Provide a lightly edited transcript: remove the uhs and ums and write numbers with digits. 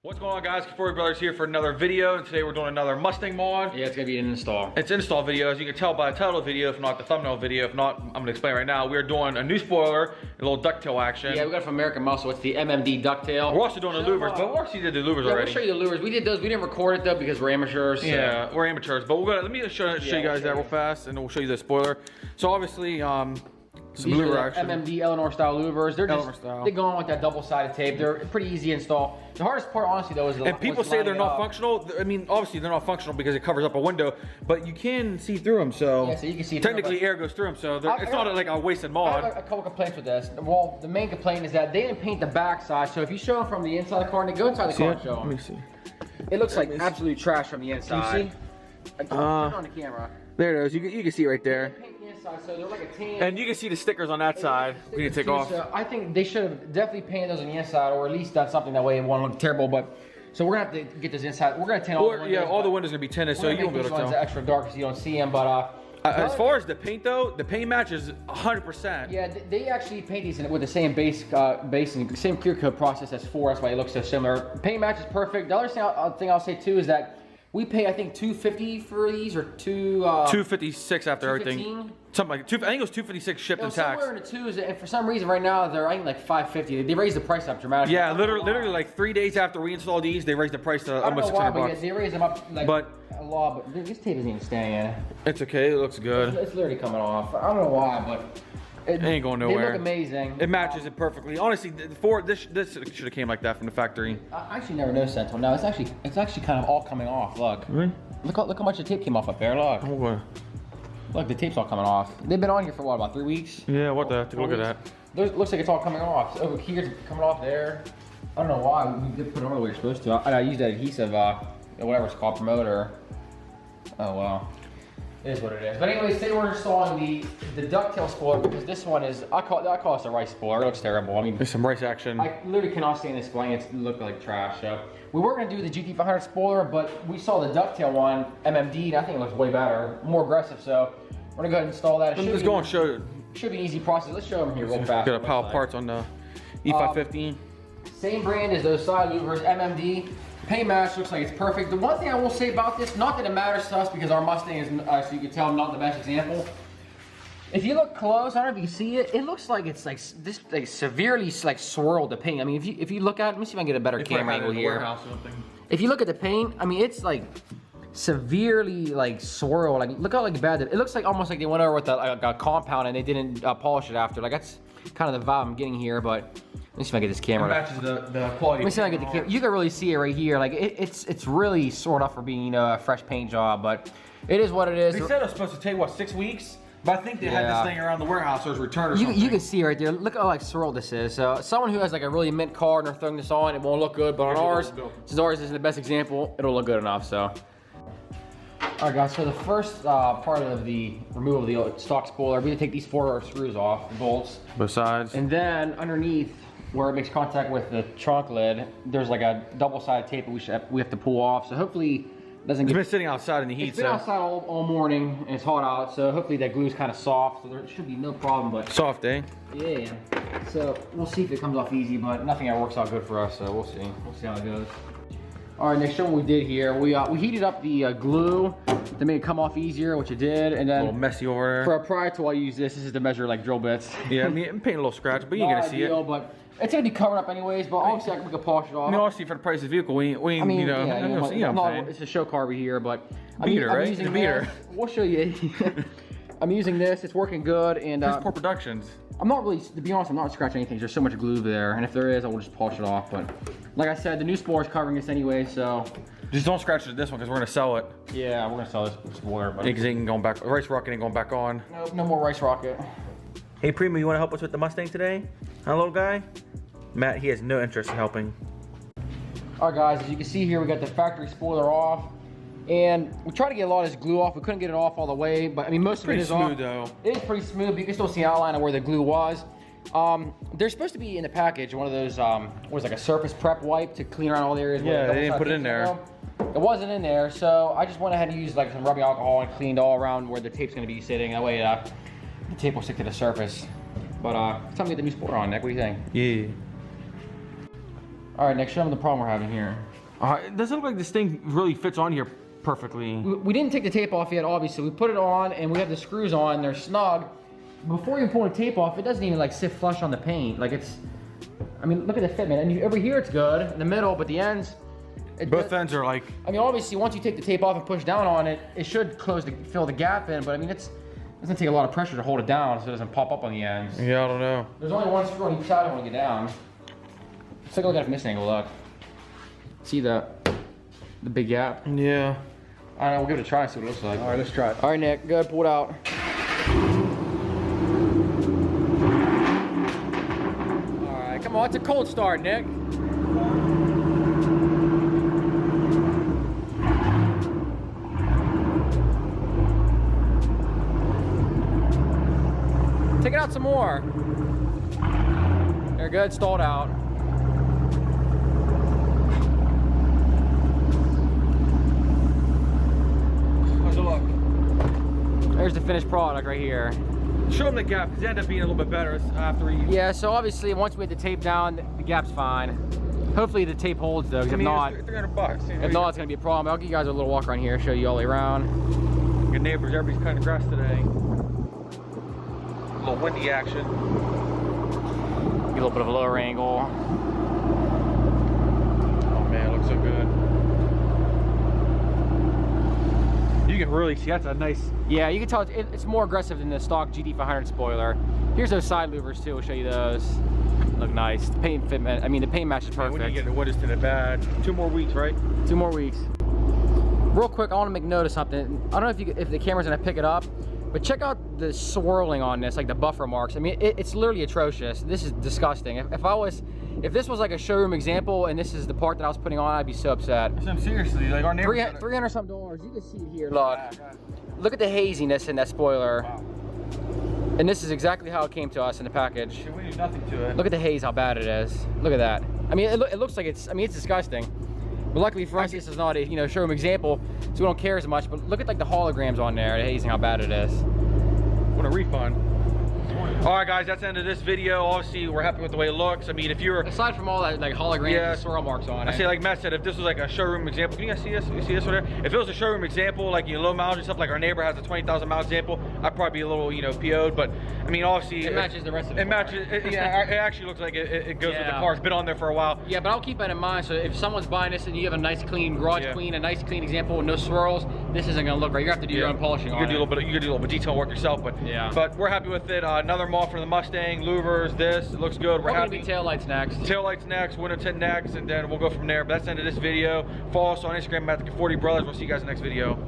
What's going on, guys? Kefori Brothers here for another video, and today we're doing another Mustang mod. Yeah, it's gonna be an install. It's an install video, as you can tell by the title of the video, if not the thumbnail video. If not, I'm gonna explain right now. We're doing a new spoiler, a little Ducktail action. Yeah, we got it from American Muscle. It's the MMD Ducktail. We're also doing the Louvers, but we actually did the Louvers already. We'll show you the Louvers. We did those. We didn't record it though because we're amateurs. So. Yeah, we're amateurs, but let me just show you guys that real fast, and then we'll show you the spoiler. So obviously, some Louver action. MMD Eleanor style Louvers. They're just they go on with that double-sided tape. They're pretty easy to install. The hardest part, honestly, though, is the and people say they're not functional. I mean, obviously they're not functional because it covers up a window, but you can see through them. So, yeah, so you can see technically air goes through them. So it's not like a wasted mod. I have a couple complaints with this. Well, the main complaint is that they didn't paint the back side. So if you show them from the inside of the car, and they go inside the car and show them. Let me see. It looks like absolute trash from the inside. Can you see? Turn on the camera. There it is. You can see it right there. So they're like a tan. And you can see the stickers on that side. We need to take off. So I think they should have definitely painted those on the inside, or at least done something that way it won't look terrible. But so we're gonna have to get this inside. We're gonna tint all the windows. Yeah, all the windows are gonna be tinted, so you won't be able to tell. Extra dark so you don't see them. But as far as the paint though, the paint match is 100%. Yeah, they actually paint these with the same base and the same clear coat process as 4. That's why it looks so similar. Paint match is perfect. The other thing I'll say too is that we pay, I think, $250 for these, or $256 after everything. Something like I think it was $256 shipped and tax. Somewhere in the twos, and for some reason right now they're I think like $550. They raised the price up dramatically. Yeah, literally like 3 days after we installed these, they raised the price to almost $600. But yeah, they raised them up like a lot. But this tape isn't even staying in. It's okay. It looks good. It's literally coming off. I don't know why, but. It ain't going nowhere. They look amazing. It matches it perfectly. Honestly, this should have came like that from the factory. I actually never noticed that until now. It's actually kind of all coming off. Look. Really? Look how much the tape came off up there. Look. Oh, what? Look, the tape's all coming off. They've been on here for what, about 3 weeks? Yeah. What the? Take a look at that. It looks like it's all coming off. So over here, it's coming off there. I don't know why. We did put it on the way you're supposed to. I used that adhesive, whatever it's called, promoter. Oh well. It is what it is. But anyways, today we're installing the Ducktail spoiler because this one is, I call this a rice spoiler. It looks terrible. I mean, there's some rice action. I literally cannot stand this display. It looked like trash. So we were gonna do the GT500 spoiler, but we saw the Ducktail one, MMD, and I think it looks way better, more aggressive. So we're gonna go ahead and install that. Let's go and show you. Should be an easy process. Let's show them here real fast. Got a pile of parts on the E515. Same brand as those side louvers, MMD. Paint match looks like it's perfect. The one thing I will say about this, not that it matters to us because our Mustang is, so you can tell, not the best example. If you look close, I don't know if you can see it. It looks like it's like this, like severely like swirled the paint. I mean, if you look at it, let me see if I can get a better camera angle here. If you look at the paint, I mean, it's like severely like swirled. Like look how like bad it looks. Like almost like they went over with a compound and they didn't polish it after. Like that's kind of the vibe I'm getting here, but. Let me see if I get this camera. It matches the quality. Let me see if I get the camera. You can really see it right here. Like it's really sort of for being a fresh paint job, but it is what it is. They said it was supposed to take what, 6 weeks, but I think they had this thing around the warehouse or it was returned or something. You can see right there. Look how like swirled this is. So someone who has like a really mint car and they're throwing this on, it won't look good. But on ours, since ours isn't the best example, it'll look good enough. So. Alright guys, so the first part of the removal of the stock spoiler, we're going to take these 4 screws off, the bolts. Both sides. And then underneath, where it makes contact with the trunk lid, there's like a double-sided tape that we have to pull off. So hopefully it doesn't get... It's been sitting outside in the heat. It's been outside all morning and it's hot out, so hopefully that glue's kind of soft, so there should be no problem. But soft, eh? Yeah. So we'll see if it comes off easy, but nothing ever works out good for us, so we'll see. We'll see how it goes. All right, next show what we did here, we heated up the glue to make it come off easier, which it did, and then a little messy over there. For a prior tool, I use this. This is to measure like drill bits. Yeah, I mean, I'm painting a little scratch, but you're gonna see it. But it's gonna be covered up anyways. But obviously, we could polish it off. No, obviously for the price of the vehicle, we ain't, you know, it's a show car over here, but beater, right? The beater. We'll show you. I'm using this. It's working good, and there's poor productions. I'm not really, to be honest, I'm not scratching anything. There's so much glue there, and if there is, I will just polish it off. But like I said, the new spoiler is covering this anyway, so. Just don't scratch this one because we're gonna sell it. Yeah, we're gonna sell this spoiler. But because it ain't going back. Rice Rocket ain't going back on. Nope, no more Rice Rocket. Hey Primo, you want to help us with the Mustang today? Huh, little guy? Matt, he has no interest in helping. All right, guys, as you can see here, we got the factory spoiler off, and we tried to get a lot of this glue off. We couldn't get it off all the way, but I mean, most of it is off. Pretty smooth though. It is pretty smooth, but you can still see the outline of where the glue was. There's supposed to be in the package one of those, what was like a surface prep wipe to clean around all the areas. Yeah, they didn't put it in there. It wasn't in there, so I just went ahead and used like some rubbing alcohol and cleaned all around where the tape's gonna be sitting. That way the tape will stick to the surface. But it's time to get the new spoiler on, Nick. What do you think? Yeah. All right, next show them the problem we're having here. It doesn't look like this thing really fits on here perfectly. We didn't take the tape off yet, obviously. We put it on and we have the screws on, they're snug. Before you pull the tape off, it doesn't even like sit flush on the paint. Like it's, I mean, look at the fit, man. And over here it's good, in the middle, but the ends. Both ends are like. I mean, obviously, once you take the tape off and push down on it, it should fill the gap in, but I mean, it's gonna take a lot of pressure to hold it down so it doesn't pop up on the ends. Yeah, I don't know. There's only one screw on each side I want to get down. Let's take a look at it from this angle, look. See the big gap? Yeah. I don't know, we'll give it a try, see what it looks like. All right, let's try it. All right, Nick, good, pull it out. All right, come on, it's a cold start, Nick. Take it out some more. There, good, stalled out. How's it look? There's the finished product right here. Show them the gap, because it ended up being a little bit better after we... Yeah, so obviously once we had the tape down, the gap's fine. Hopefully the tape holds though, because if not, $300. if not, it's gonna be a problem. I'll give you guys a little walk around here, show you all the way around. Good neighbors, everybody's cutting grass today. A little windy action. Get a little bit of a lower angle. Oh man, it looks so good. You can really see that's a nice. Yeah, you can tell it's more aggressive than the stock GT500 spoiler. Here's those side louvers too. We'll show you those. Look nice. The paint fitment. I mean, the paint match is perfect. When you get the wood is in it bad. 2 more weeks, right? 2 more weeks. Real quick, I want to make note of something. I don't know if the camera's gonna pick it up, but check out the swirling on this, like the buffer marks. I mean, it's literally atrocious. This is disgusting. If this was like a showroom example and this is the part that I was putting on, I'd be so upset. Seriously, like our neighbors. $300 something. You can see it here. Look, look at the haziness in that spoiler. Wow. And this is exactly how it came to us in the package. We do nothing to it. Look at the haze, how bad it is. Look at that. I mean, it looks like it's disgusting. But luckily for us, this is not a showroom example, so we don't care as much. But look at like the holograms on there, the hazing, how bad it is. Want a refund? All right, guys, that's the end of this video. Obviously, we're happy with the way it looks. I mean, if you're aside from all that like holograms and swirl marks on it. I say, like Matt said, if this was like a showroom example, can you guys see this? You see this right there? If it was a showroom example, like low mileage and stuff, like our neighbor has a 20,000 mile example, I'd probably be a little PO'd. But I mean, obviously, it matches the rest of the car. Matches. It actually looks like it goes with the car. It's been on there for a while. Yeah, but I'll keep that in mind. So if someone's buying this and you have a nice clean garage clean, a nice clean example with no swirls, this isn't gonna look right. You have to do your own polishing on it. You could do a little bit of detail work yourself, but But we're happy with it. Another model for the Mustang. Louvers, this, it looks good. We're happy. Gonna be taillights next. Taillights next, window tint next, and then we'll go from there. But that's the end of this video. Follow us on Instagram at the 40 Brothers. We'll see you guys in the next video.